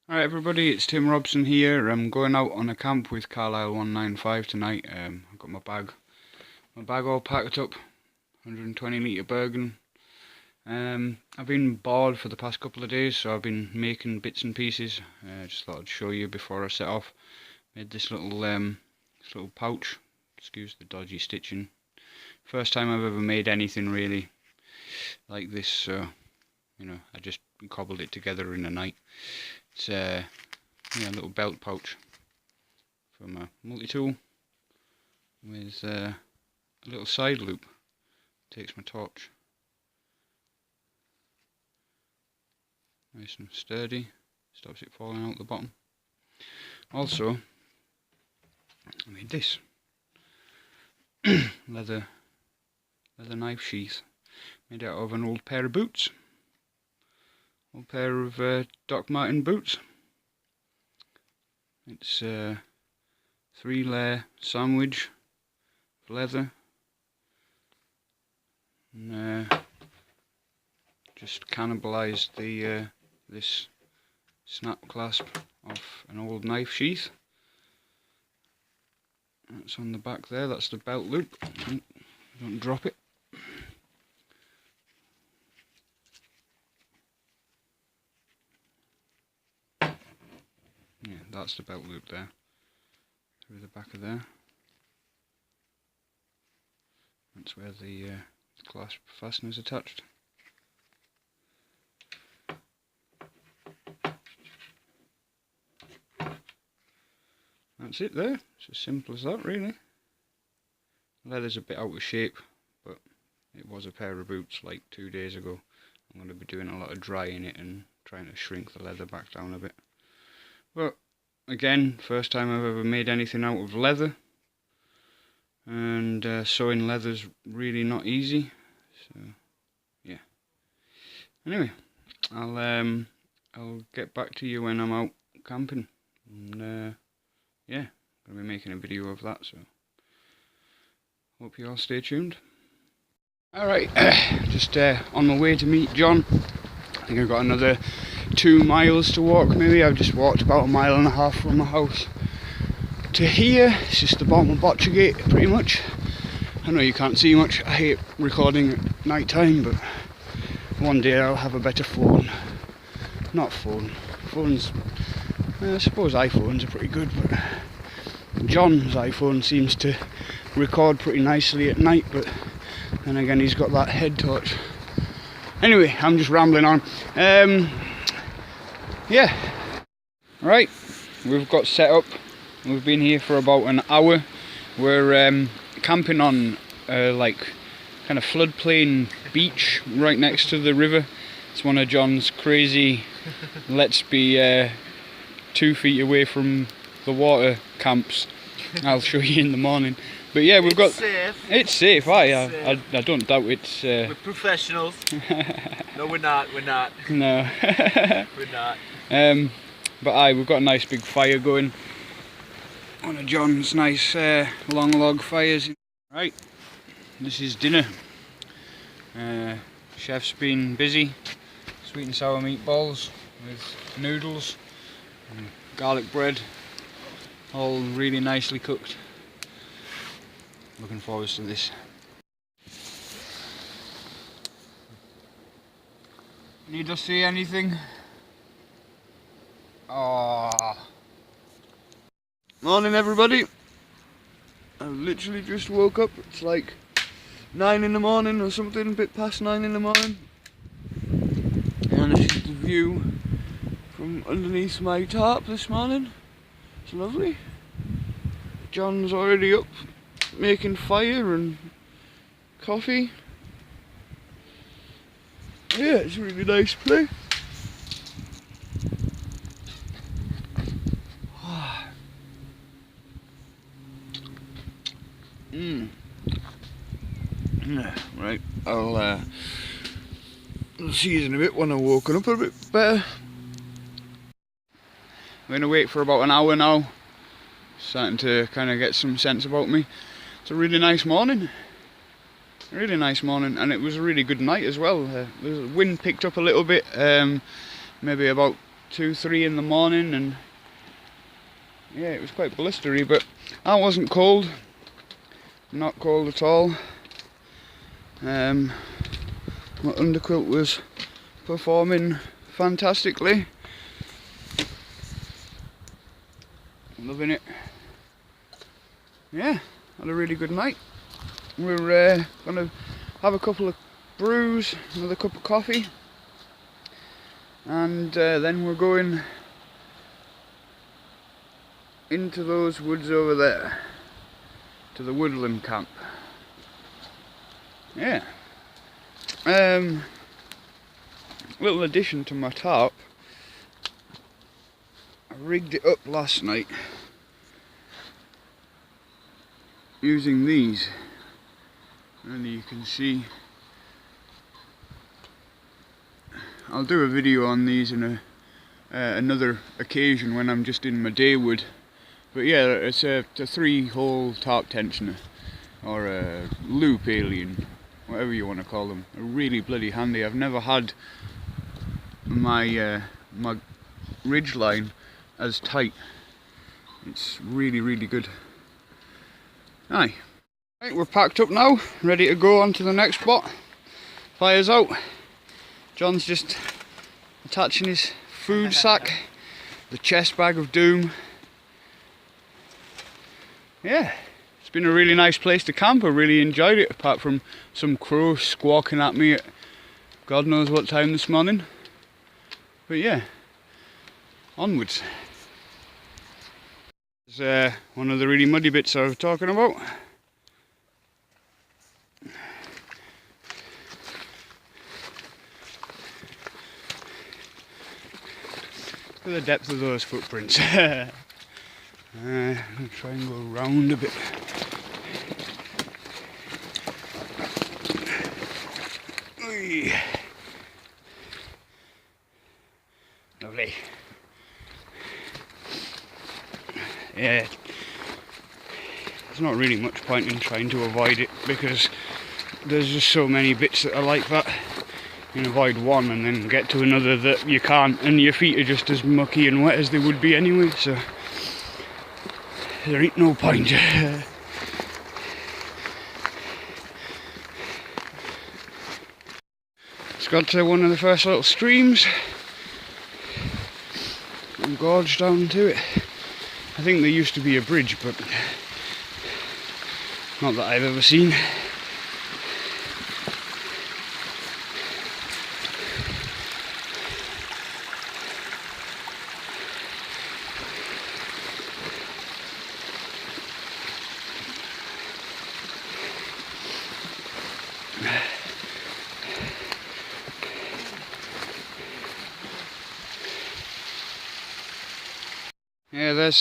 Alright everybody, it's Tim Robson here. I'm going out on a camp with Carlisle195 tonight. I've got my bag all packed up, 120 litre Bergen. I've been bored for the past couple of days, so I've been making bits and pieces. Just thought I'd show you before I set off. Made this little pouch. Excuse the dodgy stitching. First time I've ever made anything really like this, so I just cobbled it together in a night. It's a little belt pouch for my multi-tool with a little side loop. Takes my torch. Nice and sturdy, stops it falling out the bottom. Also, I made this leather knife sheath made out of an old pair of boots. Old pair of Doc Martin boots. It's a 3-layer sandwich of leather, and just cannibalised this snap clasp off an old knife sheath. That's on the back there. That's the belt loop. Don't drop it. Yeah, that's the belt loop there, through the back of there. That's where the clasp fastener is attached. That's it there, it's as simple as that really. Leather's a bit out of shape, but it was a pair of boots like 2 days ago. I'm going to be doing a lot of drying it and trying to shrink the leather back down a bit. But again, first time I've ever made anything out of leather, and sewing leather's really not easy. So yeah. Anyway, I'll get back to you when I'm out camping, and yeah, I'm gonna be making a video of that. So hope you all stay tuned. All right, just on my way to meet John. I think I've got another 2 miles to walk maybe. I've just walked about 1.5 miles from my house to here. It's just the bottom of Botchergate pretty much. I know you can't see much. I hate recording at night time, but one day I'll have a better phone. Not phone. Phones, I suppose iPhones are pretty good, but John's iPhone seems to record pretty nicely at night, but then again he's got that head torch. Anyway, I'm just rambling on. Yeah. Right, we've got set up. We've been here for about an hour. We're camping on like kind of floodplain beach right next to the river. It's one of John's crazy let's be 2 feet away from the water camps. I'll show you in the morning. But yeah, we've got. Safe. It's safe. I don't doubt it's. We're professionals. No, we're not. We're not. No. We're not. But we've got a nice big fire going. One of John's nice long log fires. Right, this is dinner. Chef's been busy. Sweet and sour meatballs with noodles and garlic bread. All really nicely cooked. Looking forward to this. Need to see anything? Oh. Morning everybody. I've literally just woke up. It's like 9 in the morning or something, a bit past 9 in the morning. And this is the view from underneath my tarp this morning. It's lovely. John's already up, making fire and coffee. Yeah, it's a really nice place. Right, I'll see you in a bit when I've woken up a bit better. I'm going to wait for about an hour now. Starting to kind of get some sense about me. It's a really nice morning. Really nice morning, and it was a really good night as well. The wind picked up a little bit, maybe about 2, 3 in the morning, and yeah, it was quite blistery, but I wasn't cold, not cold at all. My underquilt was performing fantastically. Loving it. Yeah, had a really good night. We're gonna have a couple of brews, another cup of coffee, and then we're going into those woods over there, to the woodland camp. Yeah. Little addition to my tarp. I rigged it up last night using these, and you can see. I'll do a video on these in another occasion when I'm just in my day wood. But yeah, it's a 3-hole tarp tensioner, or a loop alien, whatever you want to call them. They're really bloody handy. I've never had my my ridge line as tight. It's really, really good. Aye. Right, we're packed up now, ready to go on to the next spot. Fire's out. John's just attaching his food sack, the chest bag of doom. Yeah, it's been a really nice place to camp. I really enjoyed it, apart from some crows squawking at me at God knows what time this morning. But yeah, onwards. There's one of the really muddy bits I was talking about. Look at the depth of those footprints. I'm going to try and go round a bit. Oy. Lovely. Yeah, there's not really much point in trying to avoid it, because there's just so many bits that are like that. You can avoid one and then get to another that you can't, and your feet are just as mucky and wet as they would be anyway, so there ain't no point. It's got to one of the first little streams and gorge down to it. I think there used to be a bridge, but not that I've ever seen. Yeah, there's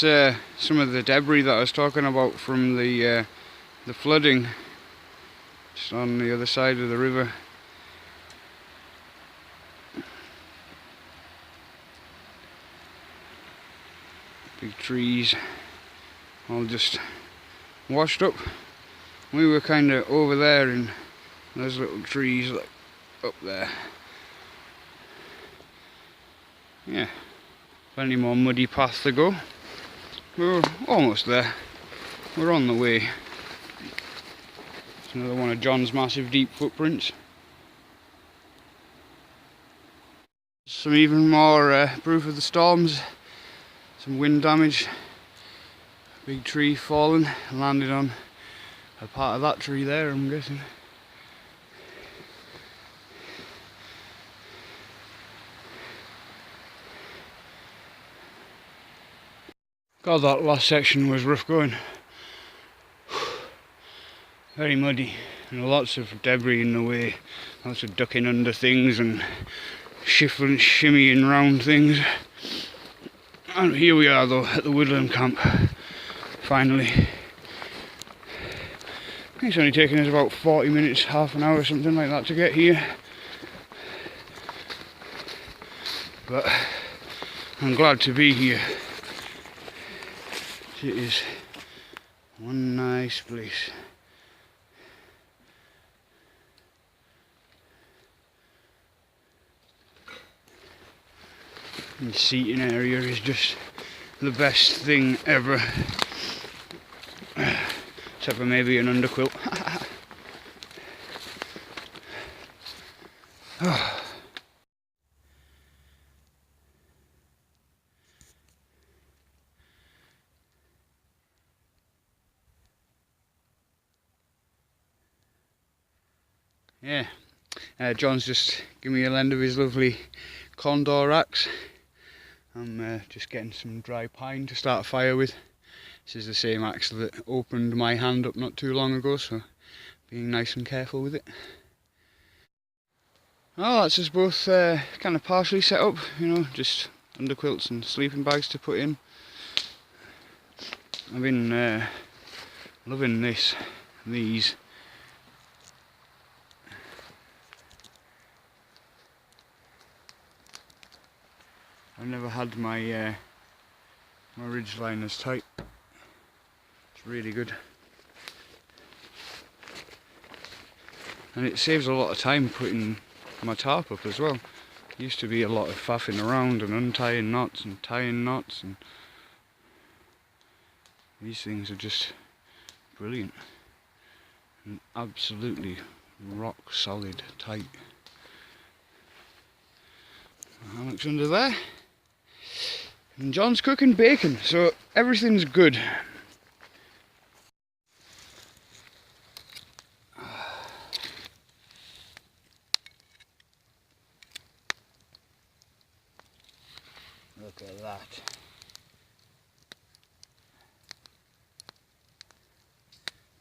some of the debris that I was talking about from the flooding, just on the other side of the river. Big trees, all just washed up. We were kind of over there, and there's little trees like up there. Yeah. Plenty more muddy path to go. We're almost there. We're on the way. It's another one of John's massive deep footprints. Some even more proof of the storms. Some wind damage. Big tree fallen, landed on a part of that tree there, I'm guessing. God, that last section was rough going. Very muddy, and lots of debris in the way. Lots of ducking under things and shimmying round things. And here we are though, at the woodland camp. Finally. It's only taken us about 40 minutes, half an hour, something like that to get here. But I'm glad to be here. It is one nice place. And the seating area is just the best thing ever. Except for maybe an underquilt. Yeah, John's just giving me a lend of his lovely condor axe. I'm just getting some dry pine to start a fire with. This is the same axe that opened my hand up not too long ago, so being nice and careful with it. Oh, that's us both kind of partially set up, you know, just underquilts and sleeping bags to put in. I've been loving these. I've never had my my ridge liners tight. It's really good, and it saves a lot of time putting my tarp up as well. Used to be a lot of faffing around and untying knots and tying knots, and these things are just brilliant and absolutely rock solid tight. Alex under there. And John's cooking bacon, so everything's good. Look at that.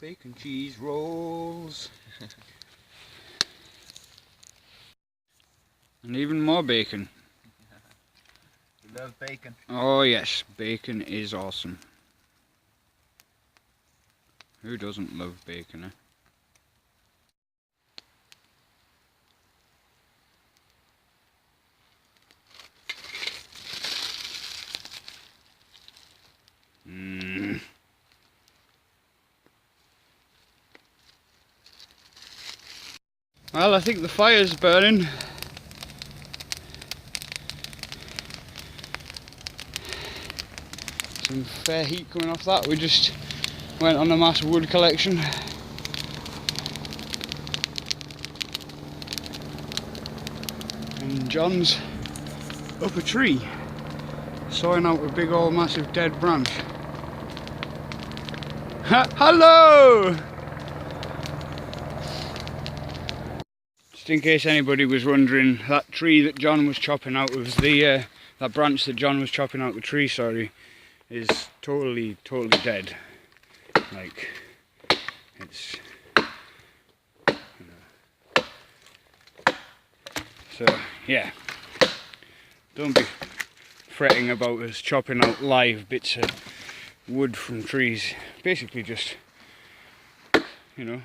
Bacon cheese rolls. And even more bacon. We love bacon. Oh yes, bacon is awesome. Who doesn't love bacon, eh? Well, I think the fire's burning. Some fair heat coming off that. We just went on a mass wood collection. And John's up a tree, sawing out a big old massive dead branch. Hello! Just in case anybody was wondering, that tree that John was chopping out was that branch that John was chopping out the tree, sorry, is totally dead. Like, it's, you know. So yeah, don't be fretting about us chopping out live bits of wood from trees. Basically just, you know,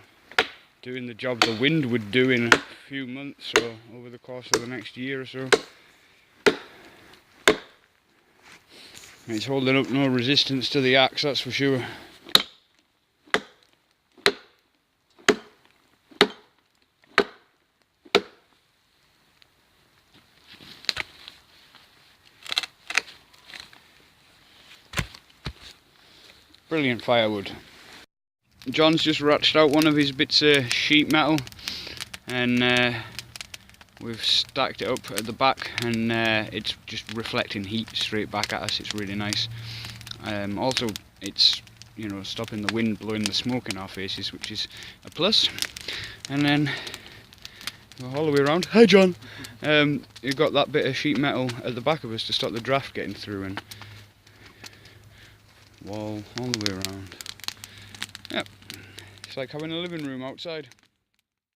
doing the job the wind would do in a few months or over the course of the next year or so. It's holding up no resistance to the axe, that's for sure. Brilliant firewood. John's just ratched out one of his bits of sheet metal, and we've stacked it up at the back, and it's just reflecting heat straight back at us. It's really nice. Also, it's, you know, stopping the wind blowing the smoke in our faces, which is a plus. And then all the way around. Hi, John. You've got that bit of sheet metal at the back of us to stop the draft getting through, and wall all the way around. Yep, it's like having a living room outside.